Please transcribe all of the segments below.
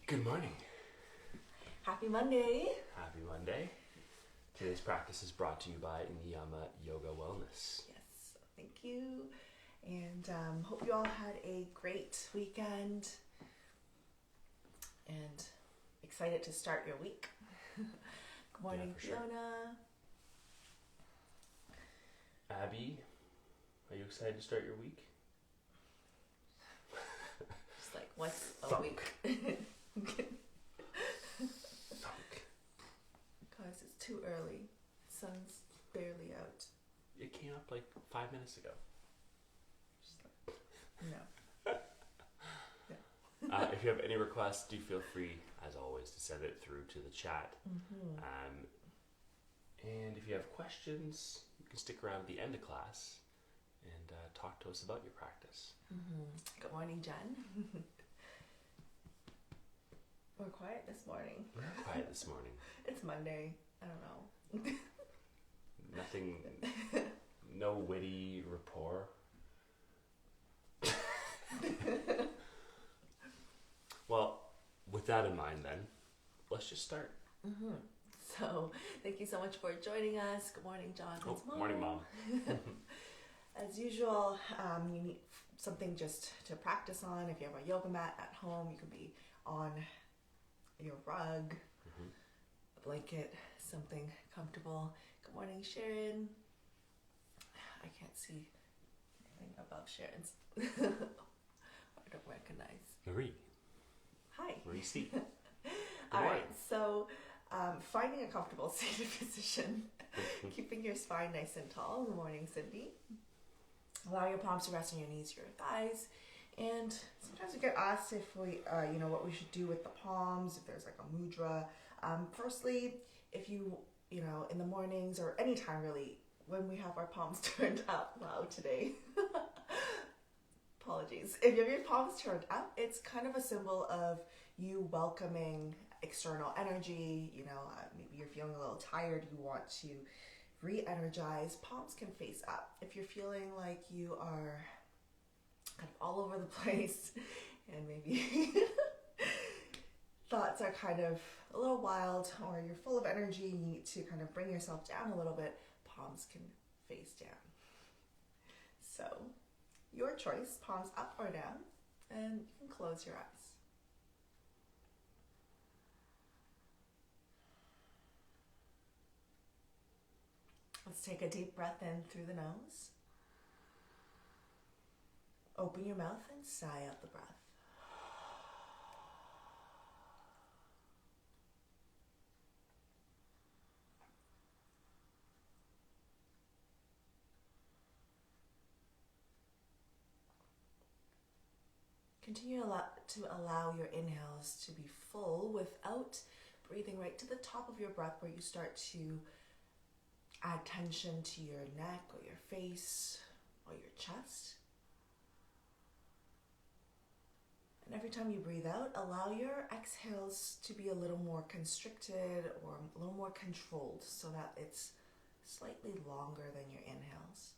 Good morning. Happy Monday. Happy Monday. Today's practice is brought to you by Niyama Yoga Wellness. Yes, thank you. And hope you all had a great weekend and excited to start your week. Good morning, Yeah, for sure. Fiona. Abby, are you excited to start your week? Just like, what's a Thunk. week? Thunk. Guys, it's too early. Sun's barely out. It came up like 5 minutes ago. Just like, no. If you have any requests, do feel free, as always, to send it through to the chat. Mm-hmm. And if you have questions, you can stick around at the end of class and talk to us about your practice. Mm-hmm. Good morning, Jen. We're quiet this morning. We're quiet this morning. It's Monday. I don't know. Nothing, no witty rapport. Well, with that in mind then, let's just start. Mm-hmm. So, thank you so much for joining us. Good morning, Jonathan's mom. Morning, Mom. As usual, you need something just to practice on. If you have a yoga mat at home, you can be on your rug, a blanket, something comfortable. Good morning, Sharon. I can't see anything above Sharon's. I don't recognize. Marie. Hi. Marie C. All right, so finding a comfortable seated position, keeping your spine nice and tall. Good morning, Cindy. Allow your palms to rest on your knees, your thighs. And sometimes we get asked if we, what we should do with the palms, if there's like a mudra. Firstly, if you in the mornings or anytime really, when we have our palms turned up, wow, today. Apologies. If you have your palms turned up, it's kind of a symbol of you welcoming external energy. Maybe you're feeling a little tired, you want to re-energize. Palms can face up. If you're feeling like you are kind of all over the place and maybe thoughts are kind of a little wild, or you're full of energy, you need to kind of bring yourself down a little bit, palms can face down. So, your choice, palms up or down, and you can close your eyes. Let's take a deep breath in through the nose. Open your mouth and sigh out the breath. Continue to allow your inhales to be full without breathing right to the top of your breath, where you start to add tension to your neck or your face or your chest. And every time you breathe out, allow your exhales to be a little more constricted or a little more controlled, so that it's slightly longer than your inhales.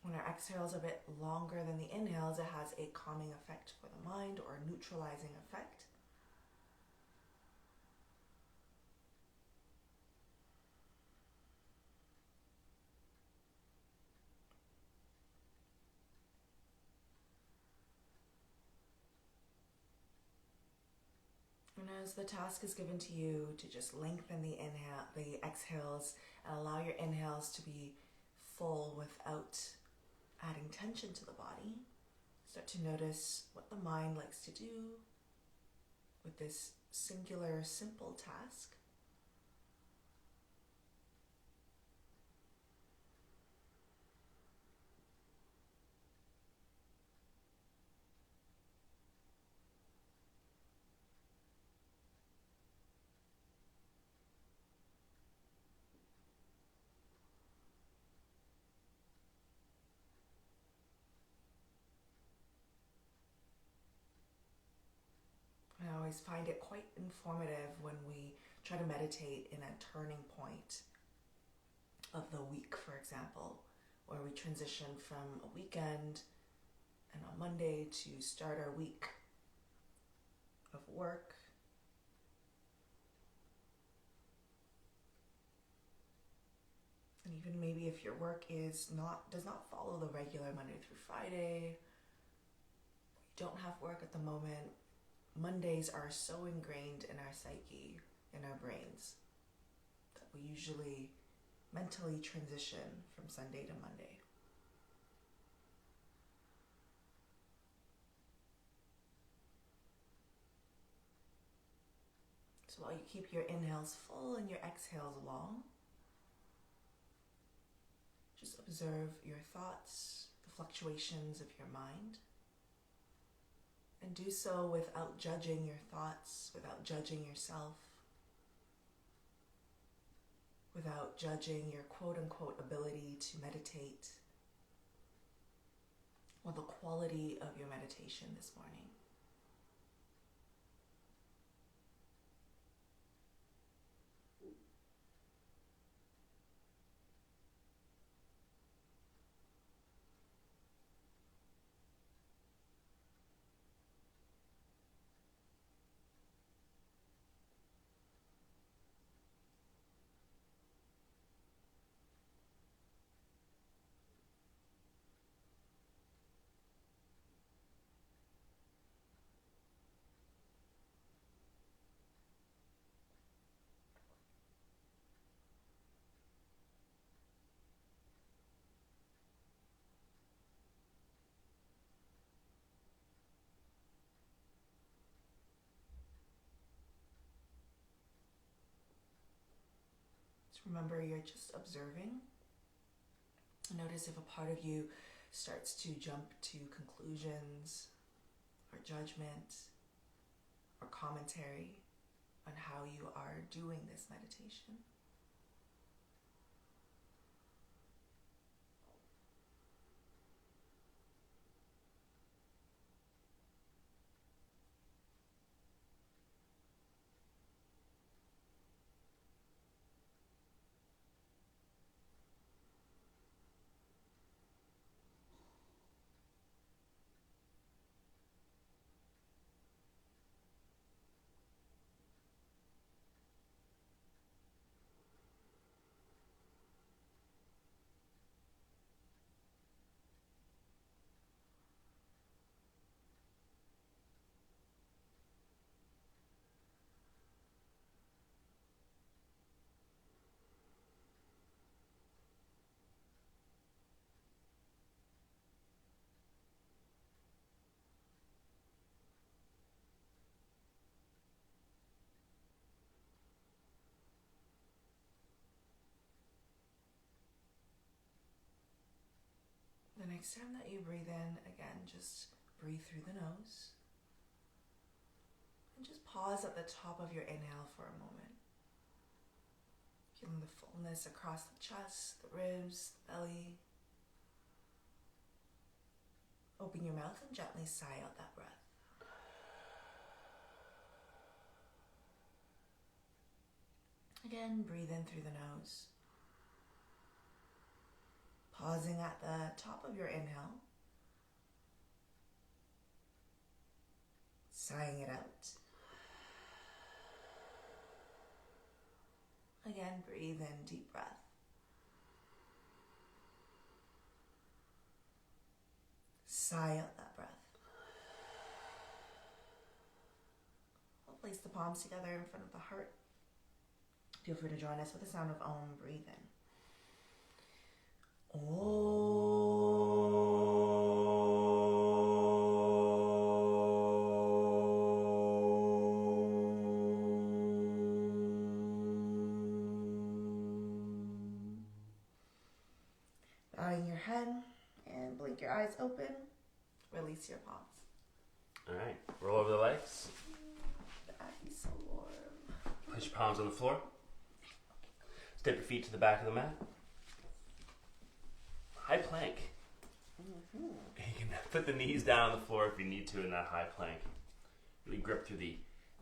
When our exhales are a bit longer than the inhales, it has a calming effect for the mind, or a neutralizing effect. And as the task is given to you to just lengthen the exhales, and allow your inhales to be full without adding tension to the body, start to notice what the mind likes to do with this singular, simple task. I always find it quite informative when we try to meditate in a turning point of the week, for example, where we transition from a weekend and on Monday to start our week of work. And even maybe if your work does not follow the regular Monday through Friday, you don't have work at the moment, Mondays are so ingrained in our psyche, in our brains, that we usually mentally transition from Sunday to Monday. So while you keep your inhales full and your exhales long, just observe your thoughts, the fluctuations of your mind, and do so without judging your thoughts, without judging yourself, without judging your quote-unquote ability to meditate or the quality of your meditation this morning. Remember, you're just observing. Notice if a part of you starts to jump to conclusions or judgment or commentary on how you are doing this meditation. The next time that you breathe in, again, just breathe through the nose. And just pause at the top of your inhale for a moment. Feeling the fullness across the chest, the ribs, the belly. Open your mouth and gently sigh out that breath. Again, breathe in through the nose. Pausing at the top of your inhale. Sighing it out. Again, breathe in, deep breath. Sigh out that breath. We'll place the palms together in front of the heart. Feel free to join us with the sound of Om. Breathe in. Bowing your head and blink your eyes open. Release your palms. All right, roll over the legs. The is so warm. Place your palms on the floor. Step your feet to the back of the mat. High plank. Mm-hmm. You can put the knees down on the floor if you need to in that high plank. Really grip through the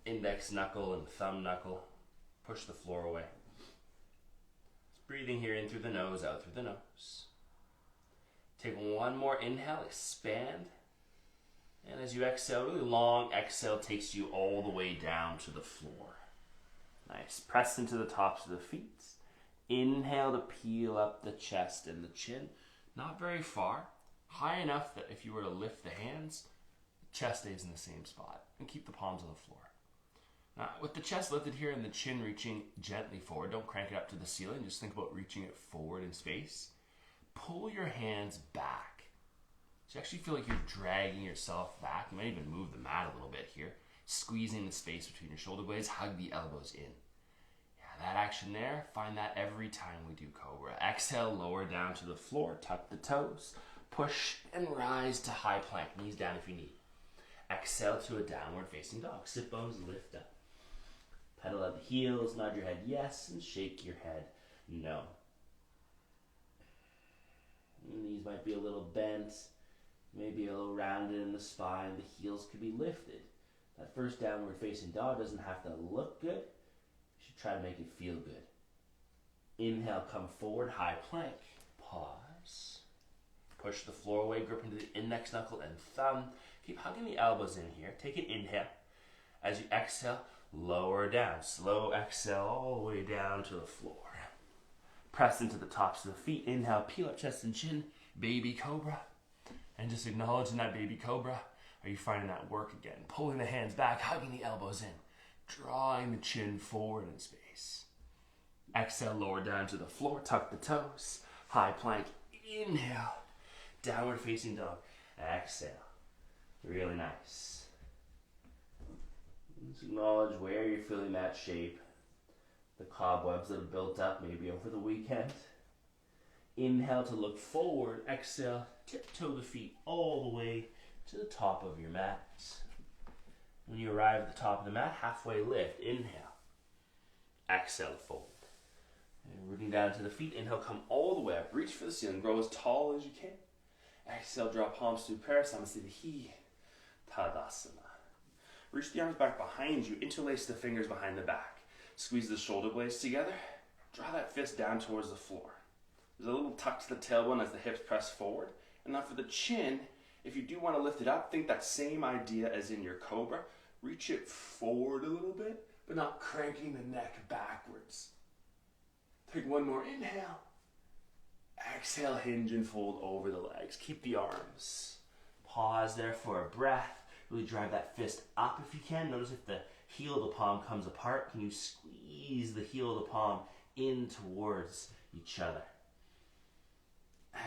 index knuckle and thumb knuckle. Push the floor away. Breathing here in through the nose, out through the nose. Take one more inhale, expand. And as you exhale, really long exhale takes you all the way down to the floor. Nice. Press into the tops of the feet. Inhale to peel up the chest and the chin. Not very far. High enough that if you were to lift the hands, the chest stays in the same spot. And keep the palms on the floor. Now, with the chest lifted here and the chin reaching gently forward, don't crank it up to the ceiling. Just think about reaching it forward in space. Pull your hands back. So you actually feel like you're dragging yourself back. You might even move the mat a little bit here. Squeezing the space between your shoulder blades. Hug the elbows in. Yeah, that action there, find that every time we do Cobra. Exhale, lower down to the floor. Tuck the toes. Push and rise to high plank. Knees down if you need. Exhale to a downward facing dog. Sit bones lift up. Pedal at the heels. Nod your head yes and shake your head no. Knees might be a little bent. Maybe a little rounded in the spine. The heels could be lifted. That first downward facing dog doesn't have to look good. You should try to make it feel good. Inhale, come forward, high plank. Pause. Push the floor away, grip into the index knuckle and thumb. Keep hugging the elbows in here. Take an inhale. As you exhale, lower down. Slow exhale all the way down to the floor. Press into the tops of the feet. Inhale, peel up chest and chin. Baby Cobra. And just acknowledging that baby Cobra. Are you finding that work again? Pulling the hands back, hugging the elbows in. Drawing the chin forward in space. Exhale, lower down to the floor. Tuck the toes. High plank. Inhale. Downward facing dog. Exhale. Really nice. Just acknowledge where you're feeling that shape. The cobwebs that have built up maybe over the weekend. Inhale to look forward. Exhale, tiptoe the feet all the way to the top of your mat. When you arrive at the top of the mat, halfway lift. Inhale. Exhale, fold. And rooting down to the feet. Inhale, come all the way up. Reach for the ceiling. Grow as tall as you can. Exhale, draw palms to prayer. Samasthiti. Tadasana. Reach the arms back behind you. Interlace the fingers behind the back. Squeeze the shoulder blades together. Draw that fist down towards the floor. There's a little tuck to the tailbone as the hips press forward. And now for the chin, if you do want to lift it up, think that same idea as in your Cobra. Reach it forward a little bit, but not cranking the neck backwards. Take one more inhale. Exhale, hinge and fold over the legs. Keep the arms. Pause there for a breath. Really drive that fist up if you can. Notice if the heel of the palm comes apart, can you squeeze the heel of the palm in towards each other?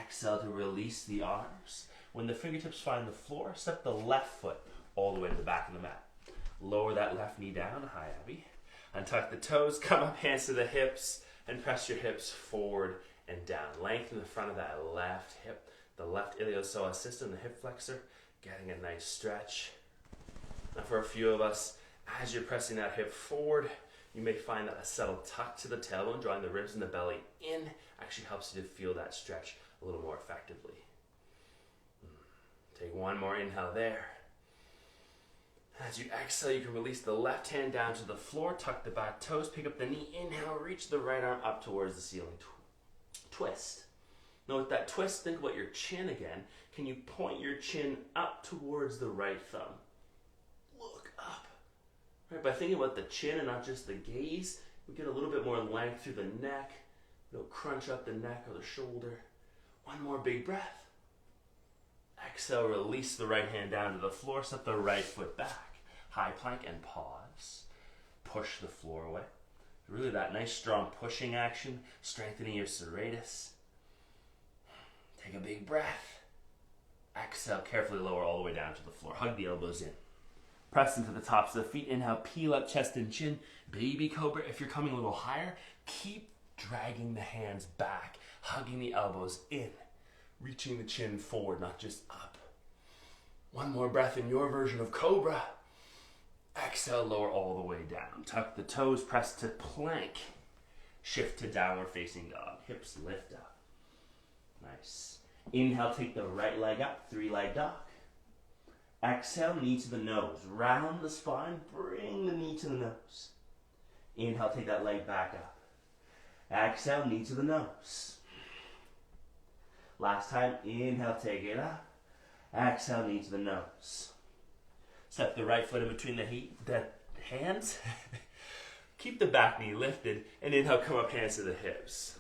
Exhale to release the arms. When the fingertips find the floor, step the left foot all the way to the back of the mat. Lower that left knee down. Hi, Abby. Untuck the toes, come up, hands to the hips, and press your hips forward and down. Lengthen the front of that left hip, the left iliopsoas system, the hip flexor, getting a nice stretch. Now for a few of us, as you're pressing that hip forward, you may find that a subtle tuck to the tailbone, drawing the ribs and the belly in, actually helps you to feel that stretch a little more effectively. Take one more inhale there. As you exhale, you can release the left hand down to the floor, tuck the back toes, pick up the knee, inhale, reach the right arm up towards the ceiling. Twist. Now with that twist, think about your chin again. Can you point your chin up towards the right thumb? Look up. Right, by thinking about the chin and not just the gaze, we get a little bit more length through the neck. We don't crunch up the neck or the shoulder. One more big breath. Exhale, release the right hand down to the floor, set the right foot back. High plank and pause. Push the floor away. Really that nice strong pushing action, strengthening your serratus. Take a big breath. Exhale, carefully lower all the way down to the floor. Hug the elbows in. Press into the tops of the feet. Inhale, peel up chest and chin. Baby Cobra. If you're coming a little higher, keep dragging the hands back, hugging the elbows in, reaching the chin forward, not just up. One more breath in your version of Cobra. Exhale, lower all the way down. Tuck the toes, press to plank. Shift to downward facing dog. Hips lift up. Nice. Inhale, take the right leg up, 3-leg dog. Exhale, knee to the nose. Round the spine, bring the knee to the nose. Inhale, take that leg back up. Exhale, knee to the nose. Last time, inhale, take it up. Exhale, knee to the nose. Step the right foot in between the hands. Keep the back knee lifted, and inhale, come up, hands to the hips.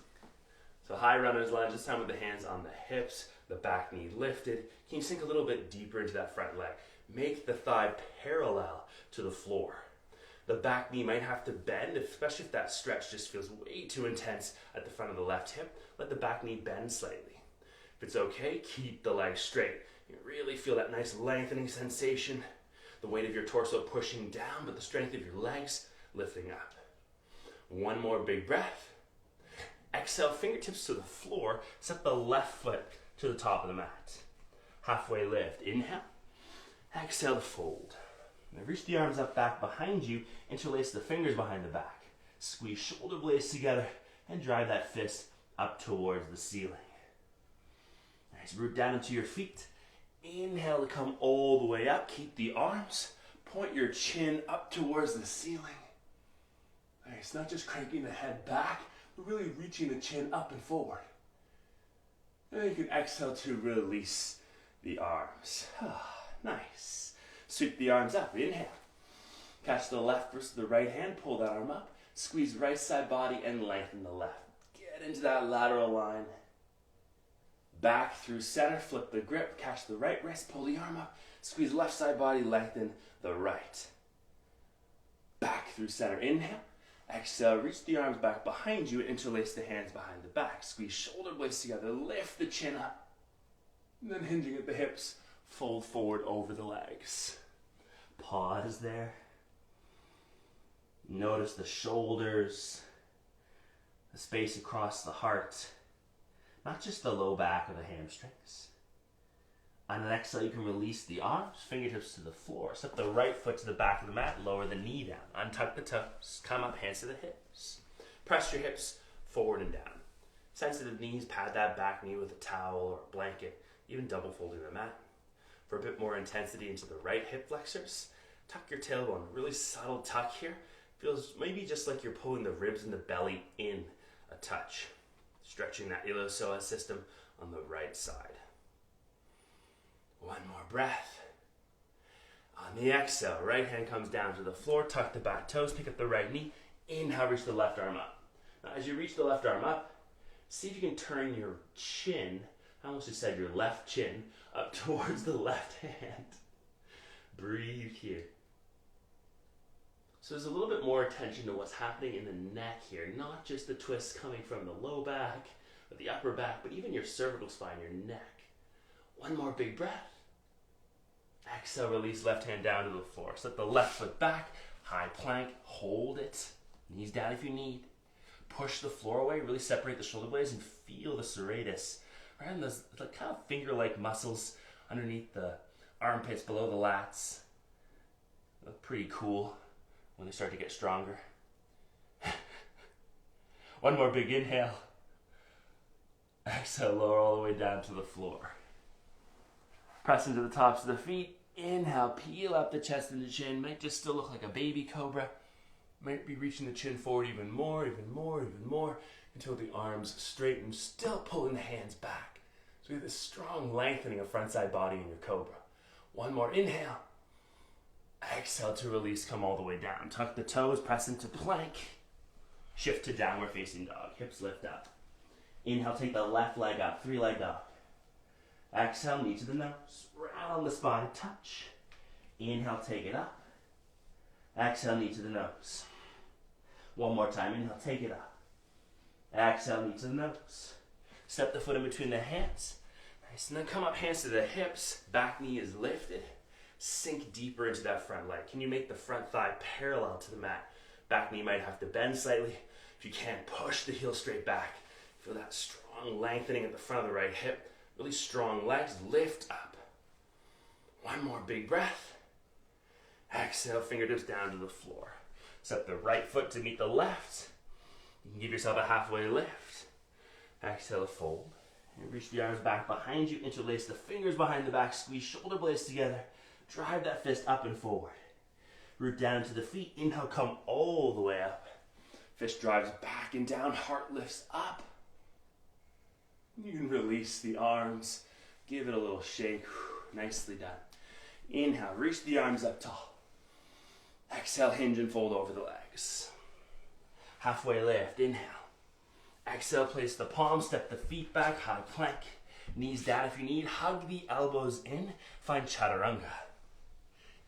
So high runner's lunge, this time with the hands on the hips, the back knee lifted. Can you sink a little bit deeper into that front leg? Make the thigh parallel to the floor. The back knee might have to bend, especially if that stretch just feels way too intense at the front of the left hip. Let the back knee bend slightly. If it's okay, keep the leg straight. You really feel that nice lengthening sensation. The weight of your torso pushing down, but the strength of your legs lifting up. One more big breath. Exhale, fingertips to the floor. Set the left foot to the top of the mat. Halfway lift. Inhale. Exhale to fold. Now reach the arms up back behind you. Interlace the fingers behind the back. Squeeze shoulder blades together and drive that fist up towards the ceiling. Nice. Root down into your feet. Inhale to come all the way up. Keep the arms. Point your chin up towards the ceiling. Nice. Not just cranking the head back, but really reaching the chin up and forward. And you can exhale to release the arms. Nice. Sweep the arms up. Inhale. Catch the left versus the right hand. Pull that arm up. Squeeze right side body and lengthen the left. Get into that lateral line. Back through center. Flip the grip. Catch the right wrist. Pull the arm up. Squeeze left side body. Lengthen the right. Back through center. Inhale. Exhale. Reach the arms back behind you. Interlace the hands behind the back. Squeeze shoulder blades together. Lift the chin up. And then hinging at the hips. Fold forward over the legs. Pause there. Notice the shoulders, the space across the heart, not just the low back or the hamstrings. On an exhale, you can release the arms, fingertips to the floor. Step the right foot to the back of the mat, lower the knee down. Untuck the toes, come up, hands to the hips. Press your hips forward and down. Sensitive knees, pad that back knee with a towel or a blanket, even double folding the mat. For a bit more intensity into the right hip flexors, tuck your tailbone. Really subtle tuck here. Feels maybe just like you're pulling the ribs and the belly in a touch. Stretching that iliopsoas system on the right side. One more breath. On the exhale, right hand comes down to the floor. Tuck the back toes, pick up the right knee. Inhale, reach the left arm up. Now as you reach the left arm up, see if you can turn your chin, I almost just said your left chin, up towards the left hand. Breathe here. So there's a little bit more attention to what's happening in the neck here, not just the twists coming from the low back or the upper back, but even your cervical spine, your neck. One more big breath. Exhale, release left hand down to the floor. Set the left foot back, high plank, hold it. Knees down if you need. Push the floor away, really separate the shoulder blades and feel the serratus. Right on those kind of finger-like muscles underneath the armpits, below the lats. Look pretty cool when they start to get stronger. One more big inhale. Exhale, lower all the way down to the floor. Press into the tops of the feet. Inhale, peel up the chest and the chin. Might just still look like a baby cobra. Might be reaching the chin forward even more, until the arms straighten, still pulling the hands back. So we have this strong lengthening of front side body in your cobra. One more inhale. Exhale to release, come all the way down. Tuck the toes, press into plank. Shift to downward facing dog. Hips lift up. Inhale, take the left leg up, 3-leg dog. Exhale, knee to the nose. Round the spine, touch. Inhale, take it up. Exhale, knee to the nose. One more time, inhale, take it up. Exhale, knee to the nose. Step the foot in between the hands. Nice, and then come up, hands to the hips. Back knee is lifted. Sink deeper into that front leg. Can you make the front thigh parallel to the mat? Back knee might have to bend slightly. If you can't, push the heel straight back. Feel that strong lengthening at the front of the right hip. Really strong legs, lift up. One more big breath. Exhale, fingertips down to the floor. Set the right foot to meet the left. You can give yourself a halfway lift. Exhale to fold. And reach the arms back behind you. Interlace the fingers behind the back. Squeeze shoulder blades together. Drive that fist up and forward. Root down to the feet. Inhale, come all the way up. Fist drives back and down, heart lifts up. You can release the arms, give it a little shake. Nicely done. Inhale, reach the arms up tall. Exhale, hinge and fold over the legs. Halfway lift, inhale. Exhale, place the palms, step the feet back, high plank. Knees down if you need, hug the elbows in, find chaturanga.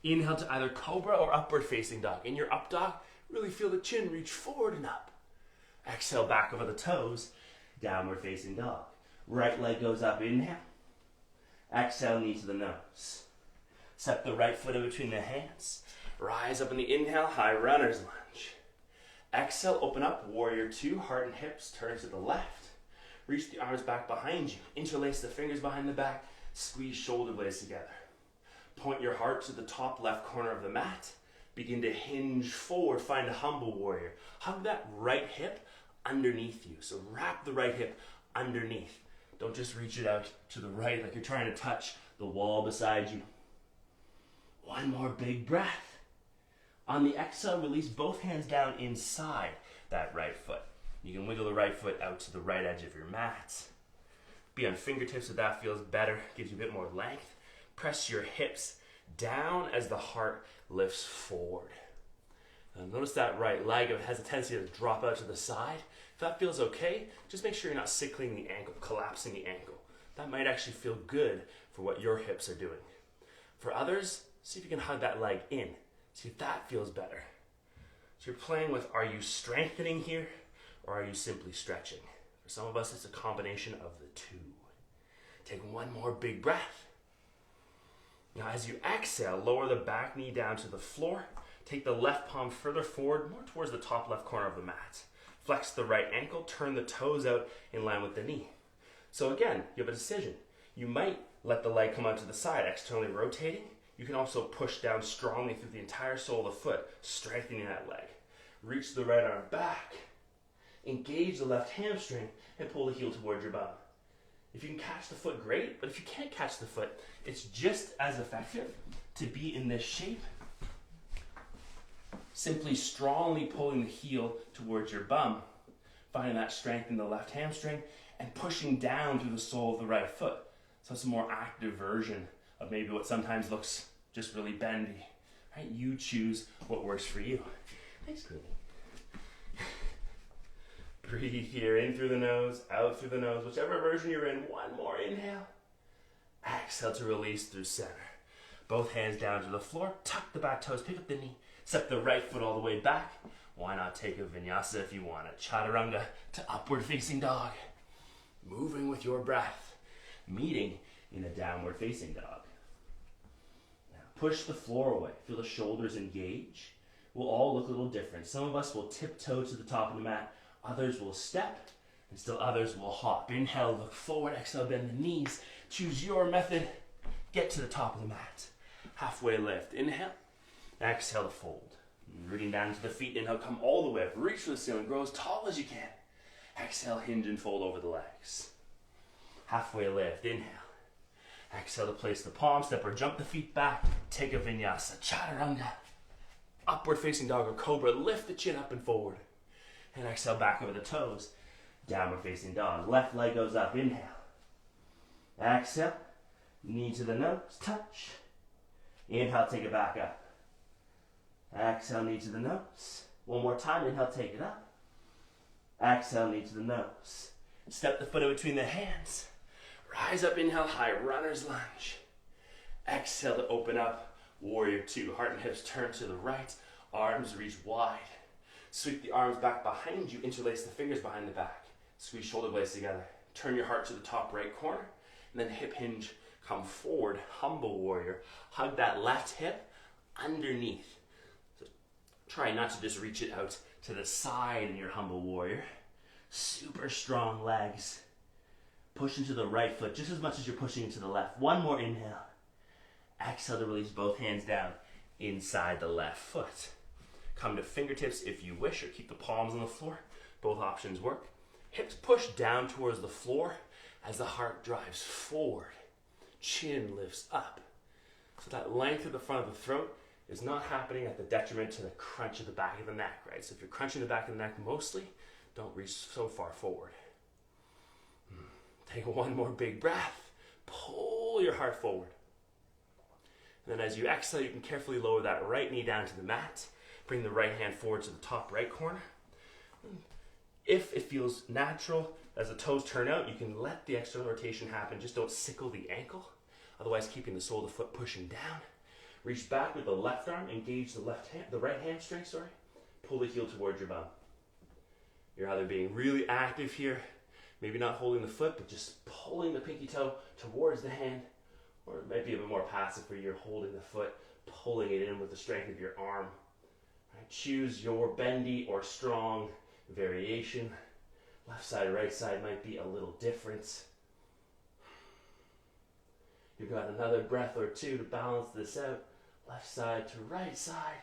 Inhale to either cobra or upward facing dog. In your up dog, really feel the chin reach forward and up. Exhale, back over the toes, downward facing dog. Right leg goes up, inhale. Exhale, knee to the nose. Step the right foot in between the hands. Rise up in the inhale, high runner's lunge. Exhale, open up, warrior two, heart and hips, turn to the left. Reach the arms back behind you. Interlace the fingers behind the back. Squeeze shoulder blades together. Point your heart to the top left corner of the mat. Begin to hinge forward, find a humble warrior. Hug that right hip underneath you. So wrap the right hip underneath. Don't just reach it out to the right like you're trying to touch the wall beside you. One more big breath. On the exhale, release both hands down inside that right foot. You can wiggle the right foot out to the right edge of your mat. Be on fingertips if that feels better, gives you a bit more length. Press your hips down as the heart lifts forward. Now notice that right leg has a tendency to drop out to the side. If that feels okay, just make sure you're not sickling the ankle, collapsing the ankle. That might actually feel good for what your hips are doing. For others, see if you can hug that leg in. See if that feels better. So you're playing with, are you strengthening here or are you simply stretching? For some of us, it's a combination of the two. Take one more big breath. Now as you exhale, lower the back knee down to the floor. Take the left palm further forward, more towards the top left corner of the mat. Flex the right ankle, turn the toes out in line with the knee. So again, you have a decision. You might let the leg come out to the side, externally rotating. You can also push down strongly through the entire sole of the foot, strengthening that leg. Reach the right arm back. Engage the left hamstring and pull the heel towards your bum. If you can catch the foot, great. But if you can't catch the foot, it's just as effective to be in this shape. Simply strongly pulling the heel towards your bum, finding that strength in the left hamstring and pushing down through the sole of the right foot. So it's a more active version of maybe what sometimes looks just really bendy. Right? You choose what works for you. Thanks, Queenie. Breathe here, in through the nose, out through the nose, whichever version you're in. One more inhale. Exhale to release through center. Both hands down to the floor, tuck the back toes, pick up the knee, step the right foot all the way back. Why not take a vinyasa if you want, a chaturanga to upward facing dog. Moving with your breath, meeting in a downward facing dog. Now push the floor away, feel the shoulders engage. We'll all look a little different. Some of us will tiptoe to the top of the mat, others will step, and still others will hop. Inhale, look forward, exhale, bend the knees. Choose your method, get to the top of the mat. Halfway lift, inhale, exhale to fold. Rooting down to the feet, inhale, come all the way up, reach for the ceiling, grow as tall as you can. Exhale, hinge and fold over the legs. Halfway lift, inhale. Exhale to place the palms, step or jump the feet back, take a vinyasa, chaturanga. Upward facing dog or cobra, lift the chin up and forward. And exhale back over the toes, downward facing dog. Left leg goes up, inhale. Exhale, knee to the nose, touch. Inhale, take it back up. Exhale, knee to the nose. One more time, inhale, take it up. Exhale, knee to the nose. Step the foot in between the hands. Rise up, inhale, high runner's lunge. Exhale to open up, warrior two. Heart and hips turn to the right, arms reach wide. Sweep the arms back behind you, interlace the fingers behind the back. Squeeze shoulder blades together. Turn your heart to the top right corner, and then hip hinge, come forward, humble warrior. Hug that left hip underneath. So try not to just reach it out to the side in your humble warrior. Super strong legs. Push into the right foot just as much as you're pushing into the left. One more inhale. Exhale to release both hands down inside the left foot. Come to fingertips if you wish, or keep the palms on the floor. Both options work. Hips push down towards the floor as the heart drives forward. Chin lifts up. So that length at the front of the throat is not happening at the detriment to the crunch of the back of the neck, right? So if you're crunching the back of the neck mostly, don't reach so far forward. Take one more big breath. Pull your heart forward. And then as you exhale, you can carefully lower that right knee down to the mat. Bring the right hand forward to the top right corner. If it feels natural, as the toes turn out, you can let the external rotation happen. Just don't sickle the ankle. Otherwise, keeping the sole of the foot pushing down. Reach back with the left arm. Engage the right hamstring, Pull the heel towards your bum. You're either being really active here, maybe not holding the foot, but just pulling the pinky toe towards the hand. Or it might be a bit more passive where you're holding the foot, pulling it in with the strength of your arm. Right? Choose your bendy or strong variation. Left side, right side might be a little different. You've got another breath or two to balance this out. Left side to right side.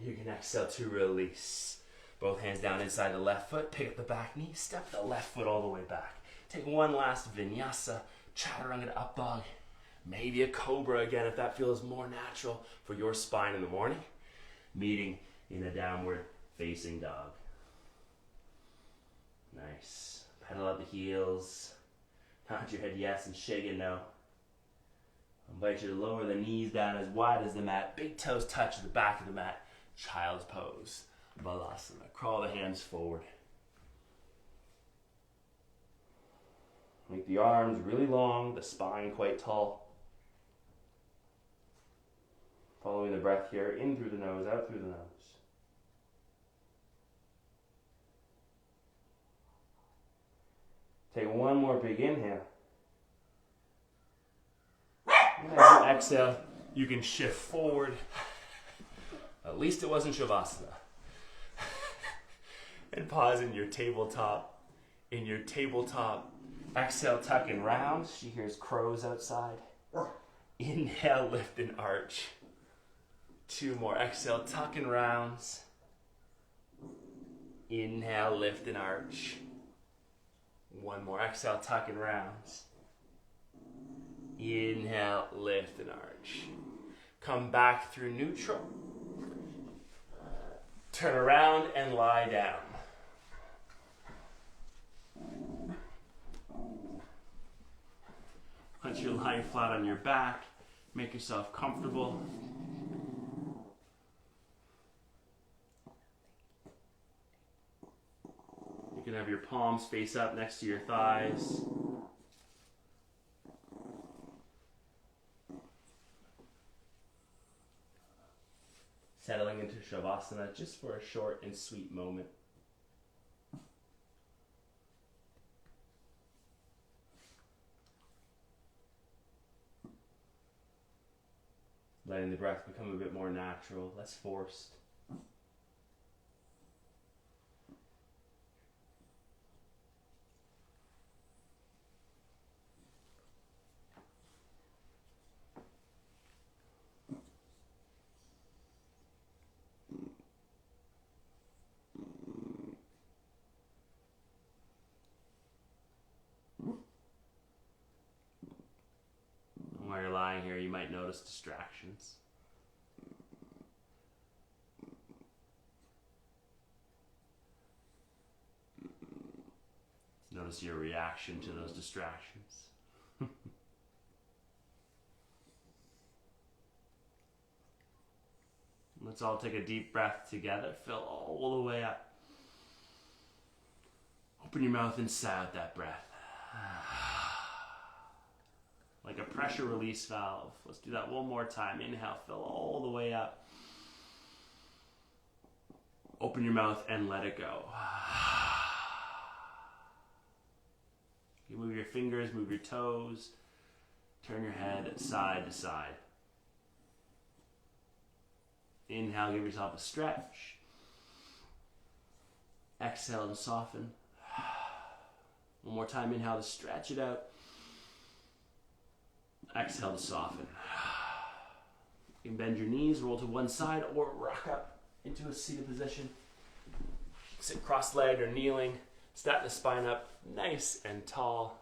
You can exhale to release. Both hands down inside the left foot. Pick up the back knee. Step the left foot all the way back. Take one last vinyasa. Chaturanga up dog. Maybe a cobra again if that feels more natural for your spine in the morning. Meeting in a downward facing dog. Nice. Pedal out the heels. Nod your head yes and shake it no. I invite you to lower the knees down as wide as the mat. Big toes touch the back of the mat. Child's pose. Balasana. Crawl the hands forward. Make the arms really long, the spine quite tall. Following the breath here, in through the nose, out through the nose. Take one more big inhale. And as you exhale, you can shift forward. At least it wasn't Shavasana. And pause in your tabletop. In your tabletop, exhale, tuck and round. She hears crows outside. Inhale, lift and arch. Two more. Exhale, tuck and rounds. Inhale, lift and arch. One more. Exhale, tuck and rounds. Inhale, lift and arch. Come back through neutral. Turn around and lie down. Once you're lying flat on your back, make yourself comfortable. You can have your palms face up next to your thighs. Settling into Shavasana just for a short and sweet moment. Letting the breath become a bit more natural, less forced. While you're lying here, you might notice distractions. Notice your reaction to those distractions. Let's all take a deep breath together. Fill all the way up. Open your mouth and sigh out that breath. Like a pressure release valve. Let's do that one more time. Inhale, fill all the way up. Open your mouth and let it go. You move your fingers, move your toes. Turn your head side to side. Inhale, give yourself a stretch. Exhale to soften. One more time, inhale to stretch it out. Exhale to soften. You can bend your knees, roll to one side, or rock up into a seated position. Sit cross-legged or kneeling. Stack the spine up nice and tall.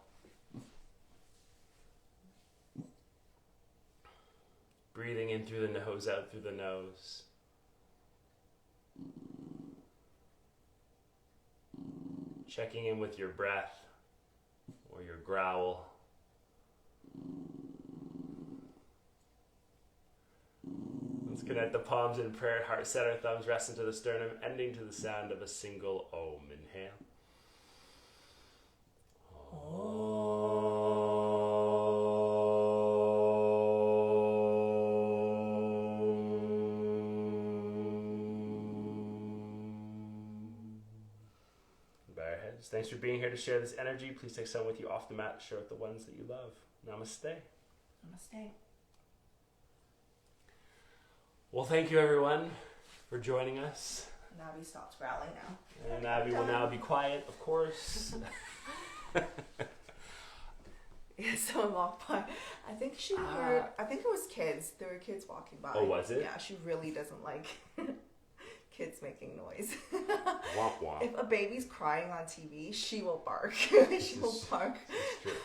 Breathing in through the nose, out through the nose. Checking in with your breath or your growl. Let's connect the palms in prayer, heart center, thumbs rest into the sternum, ending to the sound of a single Om. Inhale. Bow your heads. Thanks for being here to share this energy. Please take some with you off the mat. Share with the ones that you love. Namaste. Namaste. Well, thank you everyone for joining us. And Abby stops growling now. And Abby will now be quiet, of course. Yeah, someone walked by. I think she heard, I think it was kids. There were kids walking by. Oh, was it? Yeah, she really doesn't like kids making noise. Womp womp. If a baby's crying on TV, she will bark. She will bark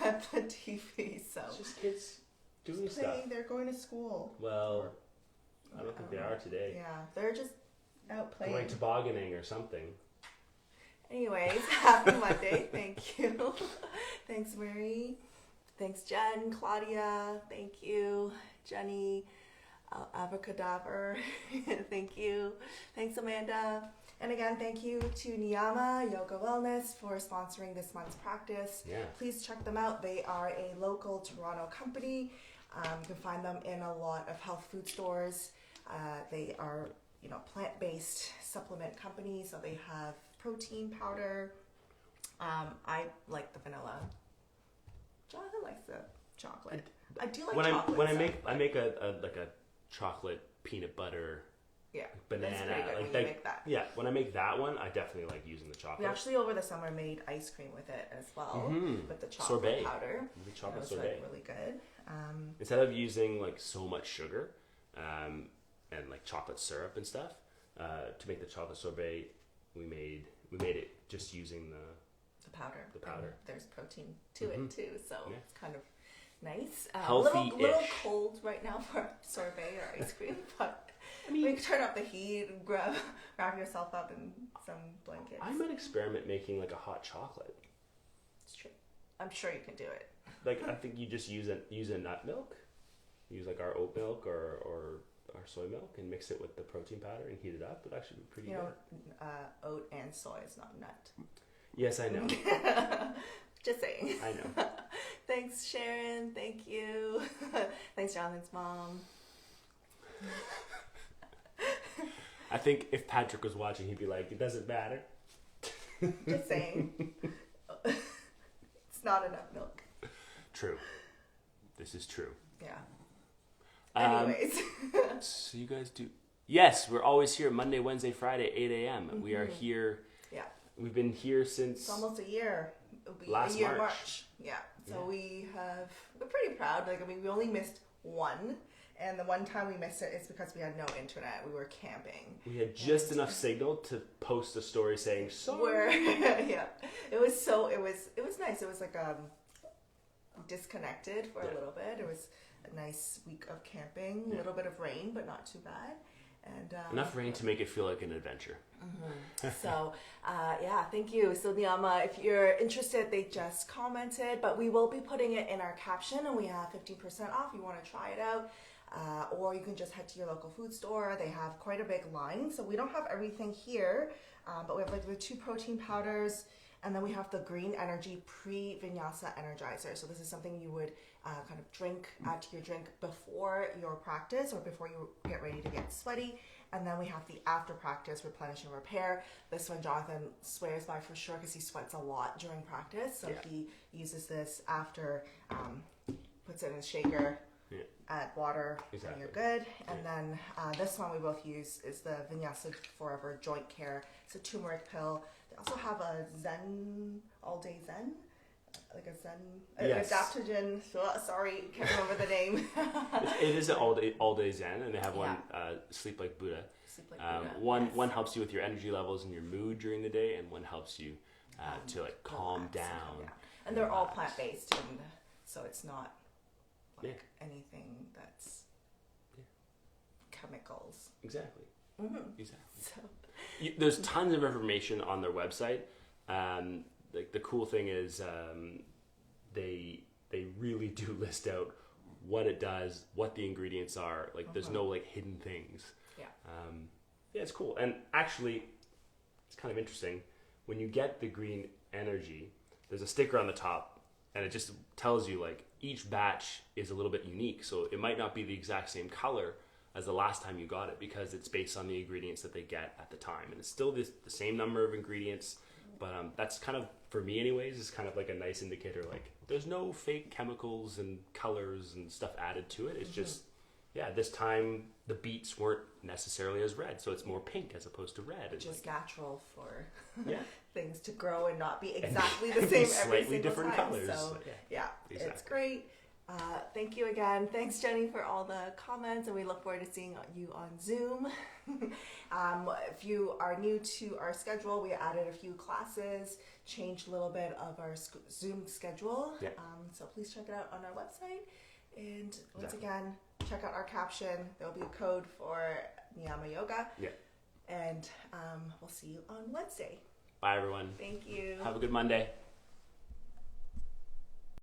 at the TV. So It's just kids doing just stuff. playing. They're going to school. Well, I don't think they are today. Yeah, they're just out playing. Going tobogganing or something. Anyways, happy Monday. Thank you. Thanks, Marie. Thanks, Jen, Claudia. Thank you, Jenny, Abracadabra. Thank you. Thanks, Amanda. And again, thank you to Niyama Yoga Wellness for sponsoring this month's practice. Yeah. Please check them out. They are a local Toronto company. You can find them in a lot of health food stores. They are, plant-based supplement company, so they have protein powder. I like the vanilla. Jonathan likes the chocolate. I do like chocolate. I make a chocolate peanut butter. Yeah, banana. that's pretty good like when that, you make that. Yeah, when I make that one, I definitely like using the chocolate. We actually over the summer made ice cream with it as well, with the chocolate sorbet powder. The chocolate was sorbet. really good. Instead of using like so much sugar, and like chocolate syrup and stuff, to make the chocolate sorbet, we made it just using the powder. The powder. And there's protein to it too, so it's kind of nice. Healthy-ish. Little cold right now for sorbet or ice cream, but we can turn up the heat and wrap yourself up in some blankets. I might experiment making like a hot chocolate. It's true. I'm sure you can do it. Like I think you just use a nut milk, use like our oat milk or our soy milk and mix it with the protein powder and heat it up. It'd actually be pretty good. Oat and soy is not nut. Yes, I know. Just saying. I know. Thanks, Sharon. Thank you. Thanks, Jonathan's mom. I think if Patrick was watching, he'd be like, "It doesn't matter." Just saying. It's not enough milk. True. This is true. Yeah. Anyways. So you guys do... Yes, we're always here Monday, Wednesday, Friday, 8 a.m. We are here... Yeah. We've been here since... It's almost a year. It'll be last a year March. Yeah. So we're pretty proud. We only missed one. And the one time we missed it is because we had no internet. We were camping. We had just enough signal to post a story saying sorry. Yeah. It was nice. It was like disconnected for a little bit. It was a nice week of camping. A little bit of rain, but not too bad. And enough rain to make it feel like an adventure. So, thank you. So, Niyama, if you're interested, they just commented, but we will be putting it in our caption, and we have 15% off. You want to try it out. Or you can just head to your local food store. They have quite a big line. So we don't have everything here, but we have the 2 protein powders, and then we have the Green Energy Pre-Vinyasa Energizer. So this is something you would kind of add to your drink before your practice or before you get ready to get sweaty. And then we have the after practice Replenish and Repair. This one Jonathan swears by for sure because he sweats a lot during practice. So he uses this after, puts it in a shaker, add water, and you're good. And then this one we both use is the Vinyasa Forever Joint Care. It's a turmeric pill. They also have a Zen, all day Zen, like a Zen, adaptogen. Sorry, can't remember the name. It is an all day Zen, and they have one Sleep Like Buddha. Sleep Like Buddha. One helps you with your energy levels and your mood during the day, and one helps you to calm down. Yeah. And they're all plant based, and so it's not anything that's chemicals. Exactly. Exactly. So There's tons of information on their website. Like the cool thing is, they really do list out what it does, what the ingredients are. Like there's no like hidden things. Yeah. Yeah, it's cool. And actually, it's kind of interesting. When you get the green energy, there's a sticker on the top, and it just tells you like each batch is a little bit unique. So it might not be the exact same color as the last time you got it because it's based on the ingredients that they get at the time. And it's still the same number of ingredients, but that's kind of, for me anyways, is kind of like a nice indicator. Like there's no fake chemicals and colors and stuff added to it. It's just, this time the beets weren't necessarily as red, so it's more pink as opposed to red. Which is natural for Yeah. things to grow and not be exactly the same every slightly single different time. colors. So yeah, Exactly. it's great. Thank you again. Thanks, Jenny, for all the comments, and we look forward to seeing you on Zoom. If you are new to our schedule, we added a few classes, changed a little bit of our Zoom schedule. Yeah. So please check it out on our website. And once again, check out our caption. There'll be a code for Niyama Yoga. Yeah. And we'll see you on Wednesday. Bye, everyone. Thank you. Have a good Monday.